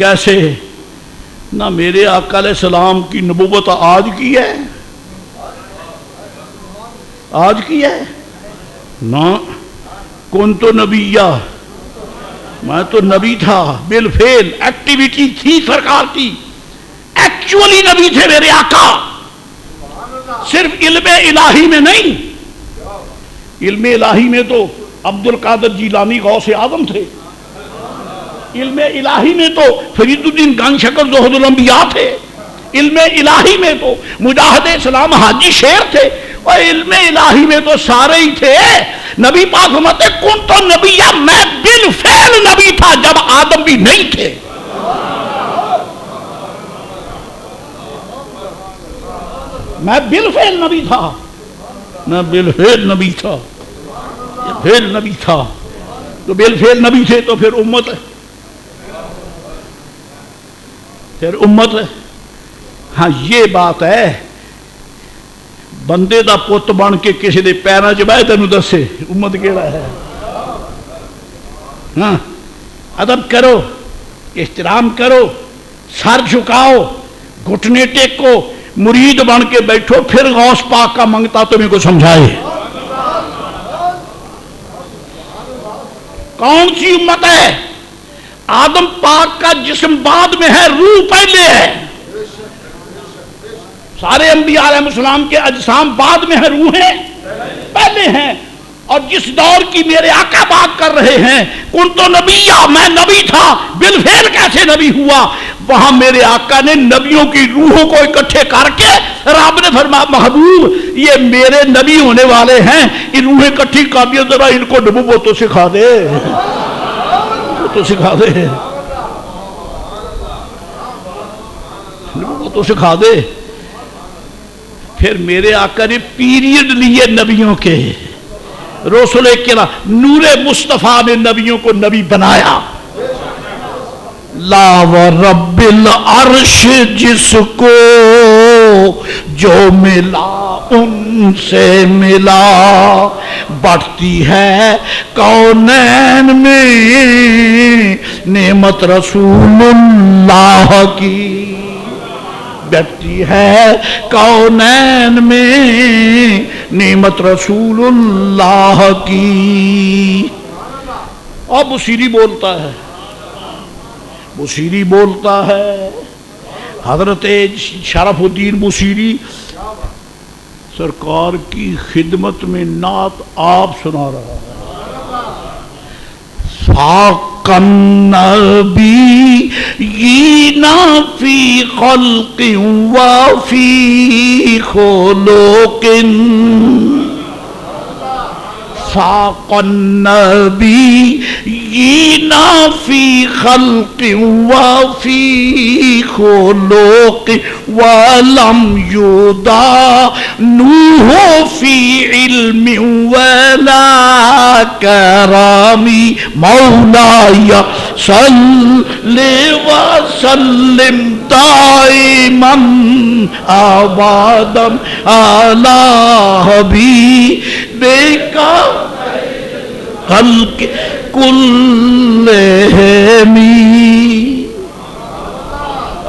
کیسے؟ نہ میرے آقا علیہ السلام کی نبوت آج کی ہے، آج کی ہے نہ، کنت نبیہ، میں تو نبی تھا بالفعل، ایکٹیویٹی تھی سرکار کی، ایکچولی نبی تھے میرے آقا، صرف علم الہی میں نہیں، علم الہی میں تو عبد القادر جیلانی غوث اعظم تھے، علم الہی میں تو فرید الدین گنگ شکر زہد الانبیاء تھے، علم الہی میں تو مجاہد اسلام حاجی شیر تھے، اور علم الہی میں تو سارے ہی تھے۔ نبی پاک فرماتے کن تو نبی، میں بالفعل نبی تھا جب آدم بھی نہیں تھے۔ میں بالفعل نبی تھا، میں بالفعل نبی تھا، بالفعل نبی تھا، تو بالفعل نبی تھے تو پھر امت ہے، پھر امت ہے۔ ہاں یہ بات ہے، بندے دا پت بن کے کسی دے پیراں چ بہے تینوں دسے امت کیڑا ہے؟ ہاں ادب کرو، احترام کرو، سر جھکاؤ، گھٹنے ٹیکو، مرید بن کے بیٹھو، پھر غوث پاک کا منگتا تمہیں کو سمجھائے۔ کون سی امت ہے؟ آدم پاک کا جسم بعد میں ہے، روح پہلے ہے۔ سارے انبیاء علیہ السلام کے اجسام بعد میں ہیں، روحیں پہلے ہیں۔ اور جس دور کی میرے آقا بات کر رہے ہیں، کن تو نبیہ، میں نبی تھا، بالفعل کیسے نبی ہوا؟ وہاں میرے آقا نے نبیوں کی روحوں کو اکٹھے کر کے رب نے فرمایا محبوب یہ میرے نبی ہونے والے ہیں، یہ روحیں اکٹھی کر دیا، ذرا ان کو نبوت تو سکھا دے، تو سکھا دے، نبوت تو سکھا دے۔ پھر میرے آقا نے پیریڈ لیے نبیوں کے، رسول کرام، نور مصطفیٰ نے نبیوں کو نبی بنایا۔ لا ورب العرش جس کو جو ملا ان سے ملا، بڑھتی ہے کونین میں نعمت رسول اللہ کی، بڑھتی ہے کونین میں نعمت رسول اللہ کی۔ اور بصیری بولتا ہے، بصیری بولتا ہے، حضرت شرف الدین بصیری سرکار کی خدمت میں نعت آپ سنا رہا ہے۔ ساق النبیین فی خلق و فی خلق، ساق النبیین فی خلق و فی خلق، ولم یدانوہ فی علم ولا کرام، مولاي صل وسلم دائما ابدا على حبيبك خلق كلهم۔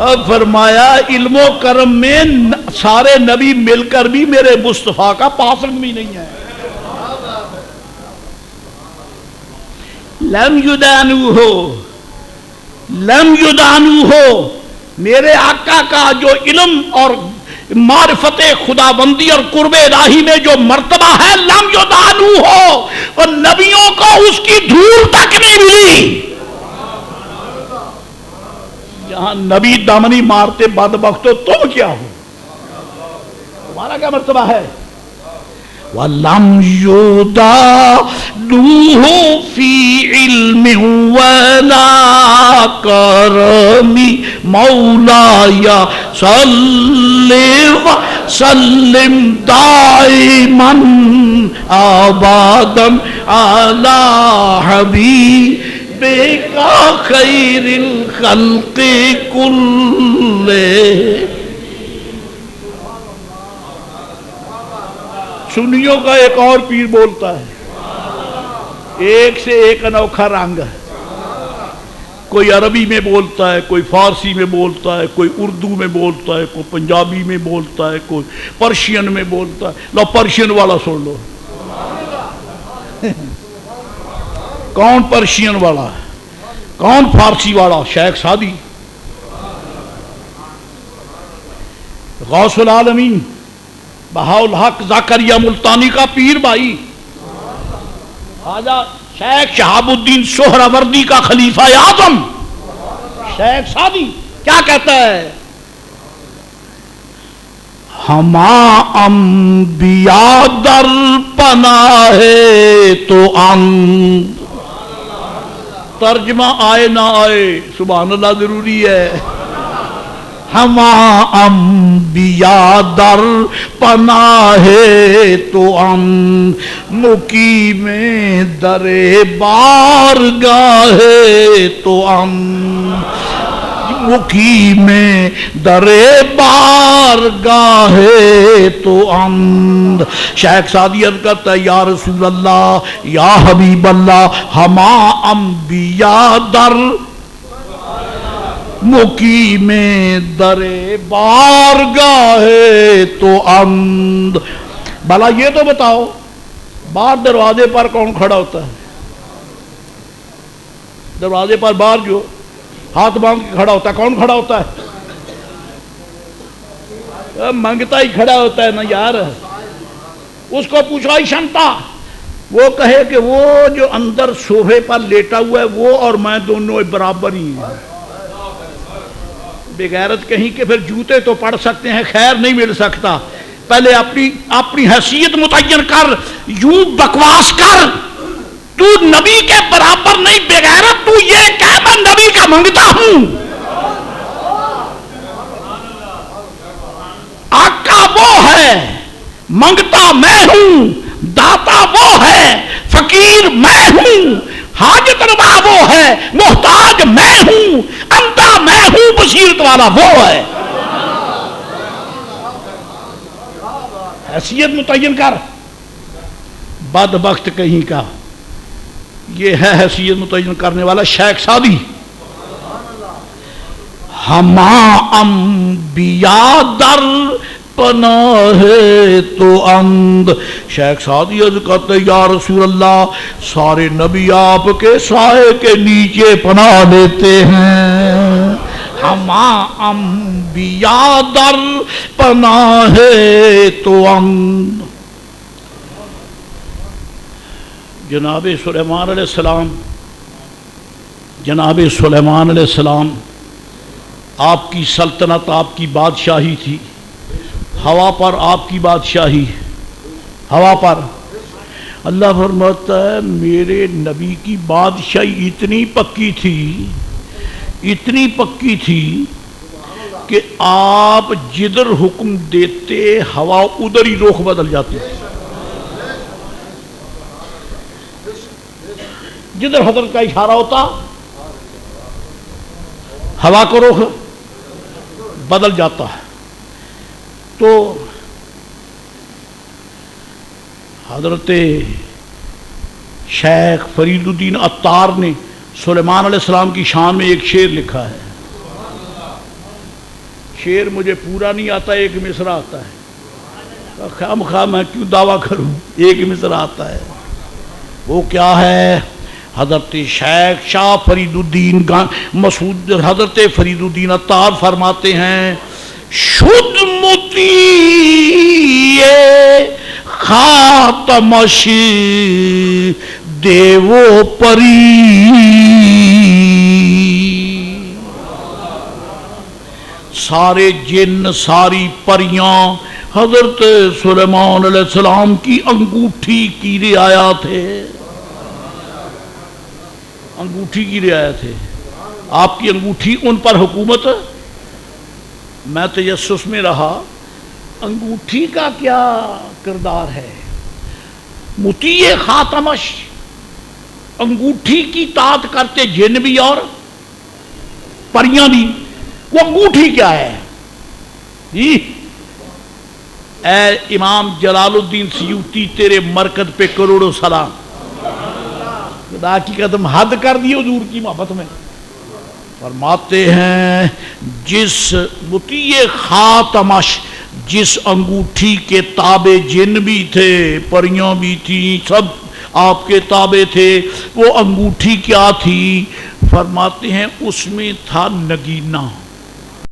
اب فرمایا علم و کرم میں سارے نبی مل کر بھی میرے مصطفیٰ کا پاسنگ بھی نہیں ہے۔ لم یدانوہ، لم یدانوہ، میرے آقا کا جو علم اور معرفت خدا بندی اور قرب الہی میں جو مرتبہ ہے، لم یدانوہ، اور نبیوں کو اس کی دھول تک نہیں ملی۔ جہاں نبی دامنی مارتے بدبختو تم کیا ہو، تمہارا کیا مرتبہ ہے؟ وَلَمْ يُدَانُوهُ فِي عِلْمٍ وَلَا كَرَمٍ، مولاي صل وسلم دائما ابدا على حبيبك خير الخلق كلهم۔ سنیوں کا ایک اور پیر بولتا ہے، ایک سے ایک انوکھا رنگ، کوئی عربی میں بولتا ہے، کوئی فارسی میں بولتا ہے، کوئی اردو میں بولتا ہے، کوئی پنجابی میں بولتا ہے، کوئی پرشین میں بولتا ہے. لو پرشین والا سن لو. کون پرشین والا، کون فارسی والا؟ شیخ سعدی، غوث العالمین بہاءالحق زکریا ملتانی کا پیر بھائی، خواجہ شیخ شہاب الدین سہروردی کا خلیفہ اعظم شیخ سعدی کیا کہتا ہے؟ ہما انبیاء در پناہ تو ترجمہ آئے نہ آئے سبحان اللہ ضروری ہے. ہما انبیاء در پناہ تو مقیم در بارگاہ تو مقیم در بارگاہ تو شیخ سعدی عرض کرتا ہے یا رسول اللہ یا حبیب اللہ ہما انبیاء در مقیم در بارگاہ تو بھلا یہ تو بتاؤ باہر دروازے پر کون کھڑا ہوتا ہے؟ دروازے پر باہر جو ہاتھ باندھ کے کھڑا ہوتا ہے کون کھڑا ہوتا ہے؟ منگتا ہی کھڑا ہوتا ہے نا یار. اس کو پوچھو شنتا، وہ کہے کہ وہ جو اندر صوفے پر لیٹا ہوا ہے وہ اور میں دونوں برابر ہی ہیں. بغیرت کہیں کہ پھر جوتے تو پڑ سکتے ہیں، خیر نہیں مل سکتا. پہلے اپنی حیثیت متعین کر. یوں بکواس کر تو نبی کے برابر نہیں بغیرت. تو یہ کہ میں نبی کا منگتا ہوں. آقا وہ ہے، منگتا میں ہوں. داتا وہ ہے، فقیر میں ہوں. حاجت روا وہ ہے، محتاج میں ہوں. اندھا میں ہوں، بصیرت والا وہ ہے. حیثیت متعین کر. بدبخت کہیں کا یہ ہے حیثیت متعین کرنے والا شیخ سعدی. ہما انبیاء در پناہ تو شیخ سعدی عرض کرتے یا رسول اللہ سارے نبی آپ کے سائے کے نیچے پناہ لیتے ہیں. ہما انبیاء در پناہ تو جناب سلیمان علیہ السلام، جناب سلیمان علیہ السلام آپ کی سلطنت، آپ کی بادشاہی تھی. ہوا پر آپ کی بادشاہی، ہوا پر. اللہ فرماتا ہے میرے نبی کی بادشاہی اتنی پکی تھی، اتنی پکی تھی کہ آپ جدھر حکم دیتے ہوا ادھر ہی رخ بدل جاتی. جدھر حضرت کا اشارہ ہوتا ہوا کو رخ بدل جاتا ہے. تو حضرت شیخ فرید الدین عطار نے سلیمان علیہ السلام کی شان میں ایک شعر لکھا ہے. شعر مجھے پورا نہیں آتا، ایک مصرع آتا ہے. خام خواہ میں کیوں دعویٰ کروں، ایک مصرع آتا ہے. وہ کیا ہے؟ حضرت شیخ شاہ فرید الدین مسعود حضرت فرید الدین عطار فرماتے ہیں شد مطیع خاتمش دیو پری سارے جن ساری پریاں حضرت سلیمان علیہ السلام کی انگوٹھی کی رعایت ہے. انگوٹھی کی رعایت ہے. آپ کی انگوٹھی ان پر حکومت. میں تجسس میں رہا انگوٹھی کا کیا کردار ہے. مطیع خاتمش، انگوٹھی کی طاعت کرتے جن بھی اور پریاں بھی. وہ انگوٹھی کیا ہے جی؟ اے امام جلال الدین سیوطی تیرے مرکز پہ کروڑوں سلام. خدا کی قدم حد کر دی حضور کی محبت میں. فرماتے ہیں جس مطیع خاتمش، جس انگوٹھی کے تابع جن بھی تھے، پریاں بھی تھیں، سب آپ کے تابع تھے، وہ انگوٹھی کیا تھی؟ فرماتے ہیں اس میں تھا نگینہ،